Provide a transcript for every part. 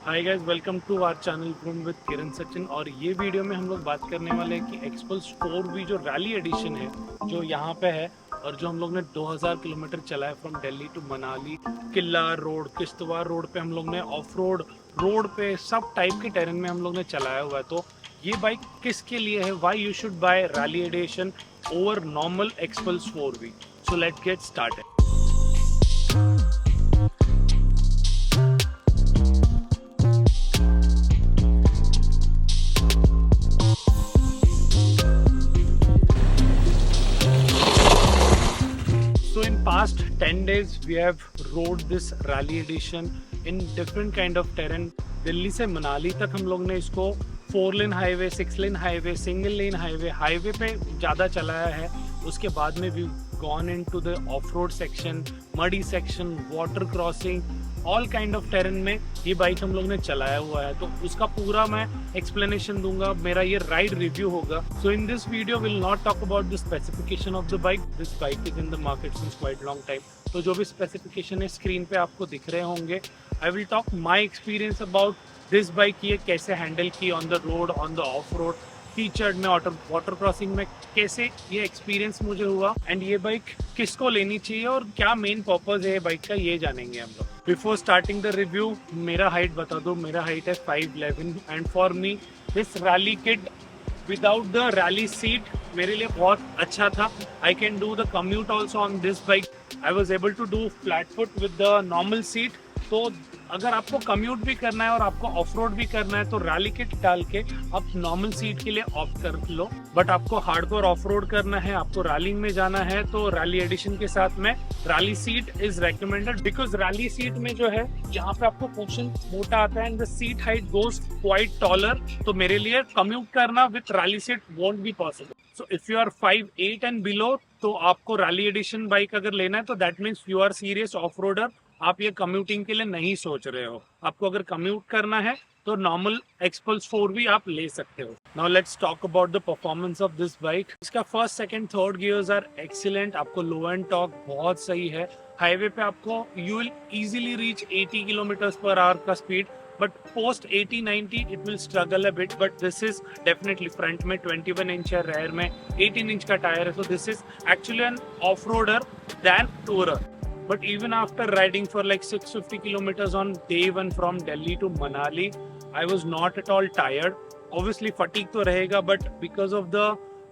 Hi guys, welcome to our channel groom with Kiran Sachin. और ये video में हम लोग बात करने वाले हैं कि एक्सपल्स 4V जो रैली एडिशन है जो यहाँ पे है और जो हम लोग ने 2000 किलोमीटर चला है from Delhi to Manali. Killar road, Kishtwar road पे हम लोग ने ऑफ रोड, रोड पे सब टाइप के टेरेन में हम लोग ने चलाया हुआ है। तो ये बाइक किसके लिए है, why you should buy rally edition over normal Xpulse 4V। So let's get started. So in past 10 days we have rode this rally edition in different kind of terrain। Delhi से मनाली तक हम लोग ने इसको 4 lane highway, 6 lane highway, single lane highway पे ज़्यादा चलाया है। उसके बाद में we gone into the off road section, muddy section, water crossing, all kind of terrain में ये बाइक हम लोग ने चलाया हुआ है। तो उसका पूरा मैं एक्सप्लेनेशन दूंगा, मेरा ये राइड रिव्यू होगा। So in this video will not talk about the specification of the bike. This bike is in the market since quite long time. तो जो भी स्पेसिफिकेशन है स्क्रीन पे आपको दिख रहे होंगे। I will talk my experience about this bike, ये कैसे हैंडल की on the road, on the off road, कीचड़ में, वाटर क्रॉसिंग में कैसे ये एक्सपीरियंस मुझे हुआ, एंड ये बाइक किसको लेनी चाहिए और क्या मेन पर्पज है बाइक का, ये जानेंगे हम लोग। बिफोर स्टार्टिंग द रिव्यू मेरा हाइट बता दो। मेरा हाइट है 5'11" and for me this rally kit without the rally seat मेरे लिए बहुत अच्छा था। I can do the commute also on this bike. I was able to do flat foot with the normal seat. तो अगर आपको commute भी करना है और आपको ऑफ रोड भी करना है तो रैली किट डाल के आप नॉर्मल सीट के लिए ऑप्ट कर लो। बट आपको हार्डकोर ऑफ रोड करना है, आपको रैलिंग में जाना है, तो रैली एडिशन के साथ में rally seat is recommended. Because rally seat में जो है यहाँ पे आपको पोर्शन मोटा आता है and the seat height goes quite taller. तो मेरे लिए कम्यूट करना with rally seat won't be possible. So if you are 5'8" and below तो आपको रैली एडिशन बाइक अगर लेना है तो that means you are serious off roader. आप ये कम्यूटिंग के लिए नहीं सोच रहे हो। आपको अगर कम्यूट करना है तो नॉर्मल एक्सपल्स 4V आप ले सकते हो। Now let's talk about the performance of this bike. इसका first, second, third gears are excellent. आपको लो एंड टॉर्क बहुत सही है। हाईवे पे आपको you will easily reach 80 kilometres per hour का speed, but post 80-90 it will struggle a bit. But this is definitely, front में 21 inch है, rare में 18 इंच का टायर है। So this is actually an off roader than tourer. But even after riding for like 650 kilometers on day one from Delhi to Manali, I was not at all tired. Obviously fatigue तो रहेगा, but because of the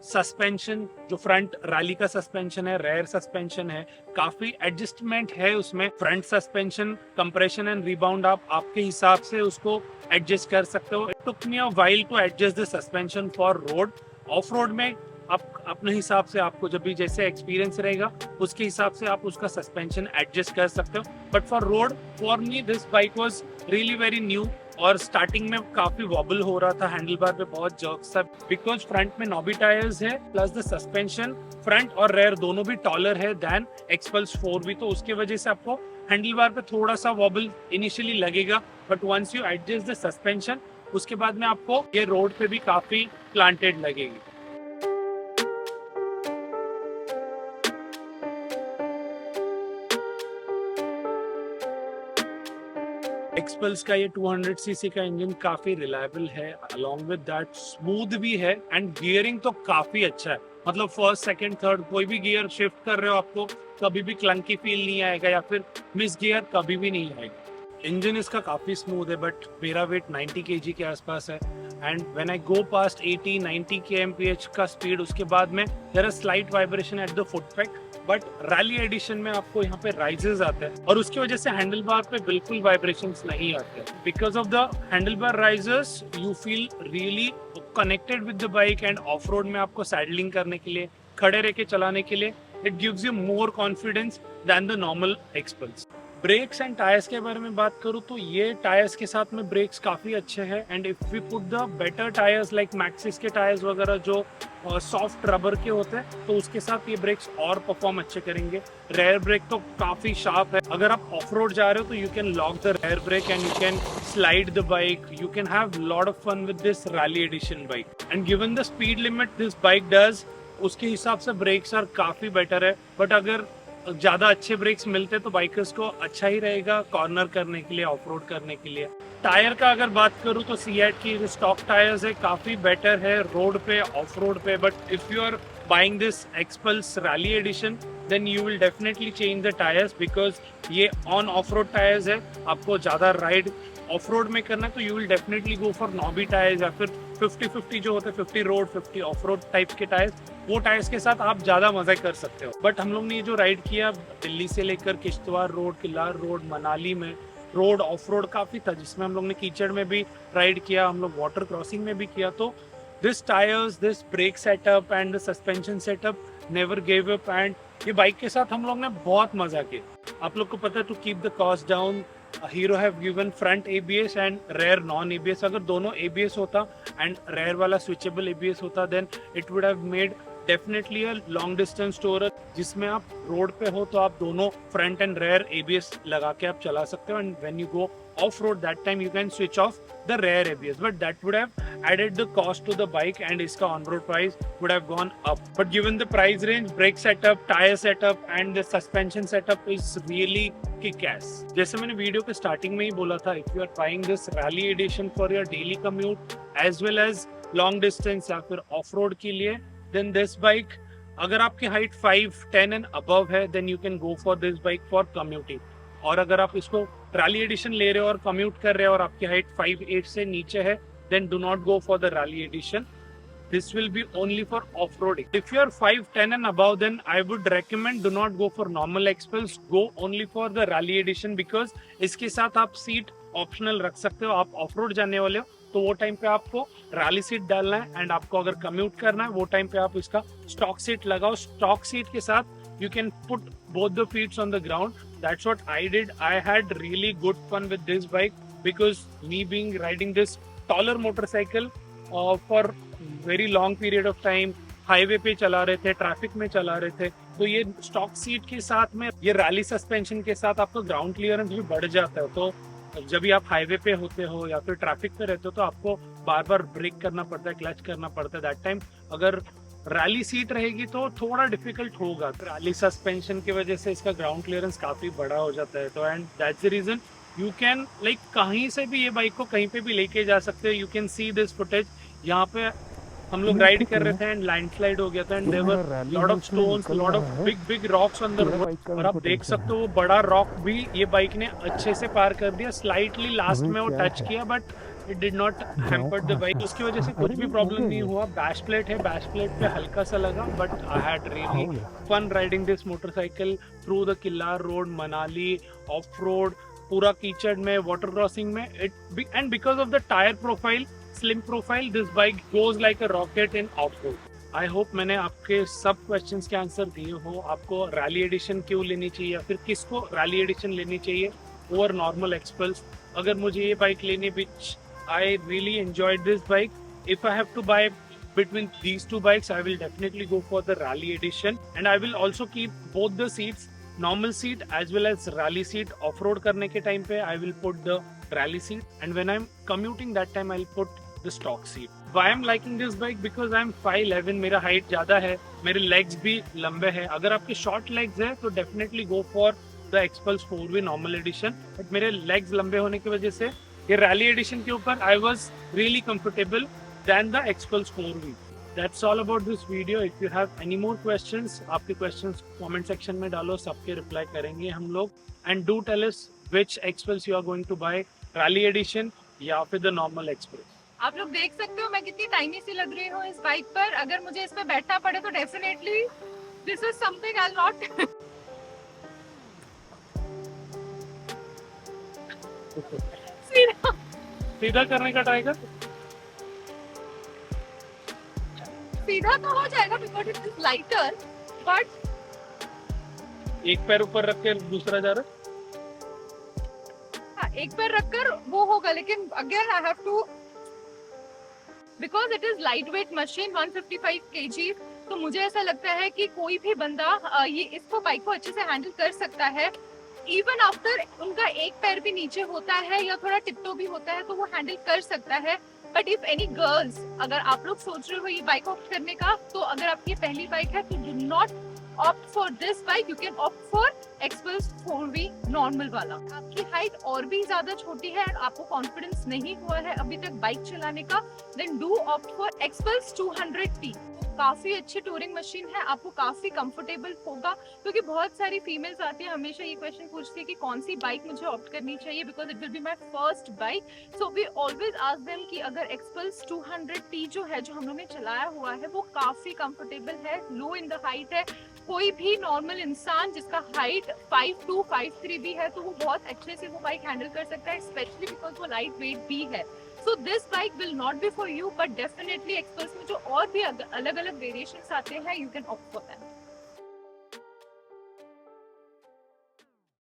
suspension, जो front rally का suspension है, rare suspension है, काफी adjustment है उसमें। Front suspension, compression and rebound आप आपके हिसाब से उसको एडजस्ट कर सकते हो। It took me a while to adjust the suspension for road. Of road में आप अपने हिसाब से, आपको जब भी जैसे एक्सपीरियंस रहेगा उसके हिसाब से आप उसका सस्पेंशन एडजस्ट कर सकते हो। But for road, for me this bike was really very new. और स्टार्टिंग में काफी वॉबल हो रहा था, हैंडल बार पे बहुत जर्क्स था, बिकॉज फ्रंट में नॉबी टायर्स है, प्लस द सस्पेंशन फ्रंट और रेयर दोनों भी टॉलर है देन एक्सपल्स 4V। तो उसके वजह से आपको हैंडल बार पे थोड़ा सा वॉबल इनिशियली लगेगा, but once you adjust the suspension उसके बाद में आपको ये रोड पे भी काफी प्लांटेड लगेगी। एक्सपल्स का ये 200cc का इंजन काफी रिलायबल है, अलॉन्ग विद दैट स्मूथ भी है, एंड गियरिंग तो काफी अच्छा है। मतलब फर्स्ट, सेकंड, थर्ड कोई भी गियर शिफ्ट कर रहे हो आपको कभी भी क्लंकी फील नहीं आएगा या फिर मिस गियर कभी भी नहीं आएगा। इंजन इसका काफी स्मूथ है, बट मेरा वेट 90 kg के आसपास है, and when I go past 80-90 kmph का स्पीड, उसके बाद में there are slight vibration at the foot peg. But rally edition में आपको यहाँ पे राइजेस आते हैं और उसकी वजह से हैंडल बार पे बिल्कुल वाइब्रेशंस नहीं आते। Because of the handle bar risers you feel really connected with the bike, end of road में आपको सैडलिंग करने के लिए, खड़े रह के चलाने के लिए it gives you more confidence than the normal Xpulse. Brakes and tyres के बारे में बात करूँ तो ये टायर्स के साथ में ब्रेक्स काफ़ी अच्छे हैं, and if we put the better tyres like Maxxis के टायर्स वगैरह जो सॉफ्ट रबर के होते हैं तो उसके साथ ये ब्रेक्स और परफॉर्म अच्छे करेंगे। रेयर ब्रेक तो काफ़ी शार्प है। अगर आप ऑफ रोड जा रहे हो तो you can lock the rear brake and you can slide the bike, you can have lot of fun with this rally edition bike. And given the speed limit this bike does, उसके हिसाब से brakes are काफ़ी better है। But अगर ज़्यादा अच्छे breaks मिलते तो बाइकर्स को अच्छा ही रहेगा कॉर्नर करने के लिए, ऑफ रोड करने के लिए। टायर का अगर बात करूँ तो सीएट की जो स्टॉक टायर्स है काफ़ी बेटर है रोड पे ऑफ रोड पे, but if you are buying this Xpulse rally edition then you will definitely change the tyres, because ये ऑन ऑफ रोड टायर्स है। आपको ज़्यादा राइड ऑफ रोड में करना है तो you will definitely go for knobby tyres या फिर 50-50 जो होते हैं, 50 रोड 50 ऑफ रोड टाइप के टायर्स। वो टायर्स के साथ आप ज़्यादा मज़ा कर सकते हो। बट हम लोग ने ये जो राइड किया दिल्ली से लेकर किश्तवाड़ रोड, किलार रोड, मनाली में रोड ऑफ रोड काफ़ी था, जिसमें हम लोग ने कीचड़ में भी राइड किया, हम लोग वाटर क्रॉसिंग में भी किया। तो this tyres, this brake setup and the suspension setup never give up, and ये बाइक के साथ हम लोग ने बहुत मजा किया। आप लोग को पता है, to keep the cost down Hero have given front ABS and rear non ABS. अगर दोनों एबीएस होता एंड रेयर वाला स्विचेबल एबीएस होता then it would have made definitely a long distance tour, जिसमें आप रोड पे हो तो आप दोनों फ्रंट एंड रेयर एबीएस लगा के आप चला सकते हो, and when you go off road that time you can switch off the rear ABS, but that would have added the cost to the bike and इसका on road price would have gone up. But given the price range, brake setup, tire setup and the suspension setup is really kick-ass. जैसे मैंने video के starting में ही बोला था, if you are buying this rally edition for your daily commute as well as long distance या फिर off road के लिए, then this bike, अगर आपकी हाइट 5, 10 and above है then you can go for this bike for commuting. और अगर आप इसको rally edition ले रहे हो और commute कर रहे हो और आपकी हाइट 5'8" से नीचे है, then do not go for the rally edition. This will be only for off-roading. If you are 5'10" and above, then I would recommend do not go for normal Xpulse. Go only for the rally edition because इसके साथ आप seat optional रख सकते हो। आप off-road जाने वाले हो तो वो टाइम पे आपको रैली सीट डालना है, एंड आपको अगर कम्यूट करना है वो टाइम पे आप इसका स्टॉक सीट लगाओ। स्टॉक सीट के साथ you can put both the feets on the ground. That's what I did. I had really good fun with this bike because me being riding this taller motorcycle for very long period of time, highway पे चला रहे थे, traffic में चला रहे थे, तो ये स्टॉक सीट के साथ में ये रैली सस्पेंशन के साथ आपका ग्राउंड क्लियरेंस भी बढ़ जाता है। तो जब भी आप हाईवे पे होते हो या फिर ट्रैफिक पे रहते हो तो आपको बार बार ब्रेक करना पड़ता है, क्लच करना पड़ता है। दैट टाइम अगर रैली सीट रहेगी तो थोड़ा डिफिकल्ट होगा। रैली सस्पेंशन की वजह से इसका ग्राउंड क्लियरेंस काफी बड़ा हो जाता है। तो and that's the reason you can like कहीं से भी ये बाइक को कहीं पे भी लेके जा सकते हो। You can see this footage. यहाँ पे हम लोग राइड कर रहे थे एंड लैंडस्लाइड हो गया था, and there were lot of stones, lot of big rocks on the road. और आप देख सकते हो वो बड़ा रॉक भी ये बाइक ने अच्छे से पार कर दिया। स्लाइटली लास्ट में वो टच किया but it did not hamper the bike. उसकी वजह से कुछ भी प्रॉब्लम नहीं हुआ। बैश प्लेट है, बैश प्लेट पे हल्का सा लगा, but I had really fun riding this motorcycle through the Killar road, Manali off road, पूरा कीचड़ में, वाटर क्रॉसिंग में। And because of the tyre profile, slim profile, this bike goes like a rocket in off road. I hope मैंने आपके सब questions के answer दिए हो। आपको रैली एडिशन क्यों लेनी चाहिए या फिर किसको रैली एडिशन लेनी चाहिए ओवर नॉर्मल एक्सपल्स। अगर मुझे ये बाइक लेनी, which I really enjoyed this bike, if I have to buy between these two bikes, I will definitely go for the rally edition, and I will also keep both the seats, normal seat as well as rally seat. Off-road करने के time पे I will put the rally seat, and when I'm commuting that time I'll put the stock seat. Why I'm liking this bike? Because I'm 5'11", मेरा height ज़्यादा है, मेरे legs भी लंबे हैं। अगर आपके short legs है तो definitely go for the Xpulse 4V normal edition, but मेरे legs लंबे होने की वजह से ये rally edition के ऊपर I was really comfortable than the Xpulse 4V. That's all about this video. If you have any more questions, आपके questions comment section में डालो, सबके reply करेंगे हम लोग। And do tell us which Xpulse you are going to buy, Rally Edition या फिर the normal Xpulse. आप लोग देख सकते हो मैं कितनी टाइनी सी लग रही हूँ इस बाइक पर। अगर मुझे इस पे बैठना पड़े तो definitely this is something I will not. सीधा करने का ट्राई कर। सीधा तो हो जाएगा because it is lighter, but एक पैर ऊपर रख के दूसरा जा रहा हाँ, एक पैर रखकर वो होगा, लेकिन again I have to because it is light weight machine 155 kg। तो मुझे ऐसा लगता है कि कोई भी बंदा ये इसको बाइक को अच्छे से हैंडल कर सकता है। इवन आफ्टर उनका एक पैर भी नीचे होता है या थोड़ा टिप्टो भी होता है तो वो हैंडल कर सकता है। बट इफ एनी गर्ल्स, अगर आप लोग सोच रहे हो ये बाइक ऑप्ट करने का, तो अगर आपकी पहली बाइक है तो do not opt for this bike, you can opt for XPulse 4V normal वाला। आपकी हाइट और भी ज्यादा छोटी है और आपको कॉन्फिडेंस नहीं हुआ है अभी तक बाइक चलाने का, then do opt for Xpulse 200T। काफी अच्छी टूरिंग मशीन है, आपको काफी कंफर्टेबल होगा, क्योंकि बहुत सारी फीमेल्स आती है हमेशा ये क्वेश्चन पूछती है कि कौन सी बाइक मुझे ऑप्ट करनी चाहिए, because it will be my first bike. So we always ask them कि अगर एक्सपल्स 200T जो है, जो हम लोग ने चलाया हुआ है, वो काफी कंफर्टेबल है, लो इन द हाइट है। कोई भी नॉर्मल इंसान जिसका हाइट 5'2", 5'3" भी है, तो वो बहुत अच्छे से वो बाइक हैंडल कर सकता है, स्पेशली बिकॉज वो लाइट वेट भी है। So this bike will not be for you, but definitely XPulse में जो और भी अलग अलग वेरिएशंस आते हैं, you can opt for them.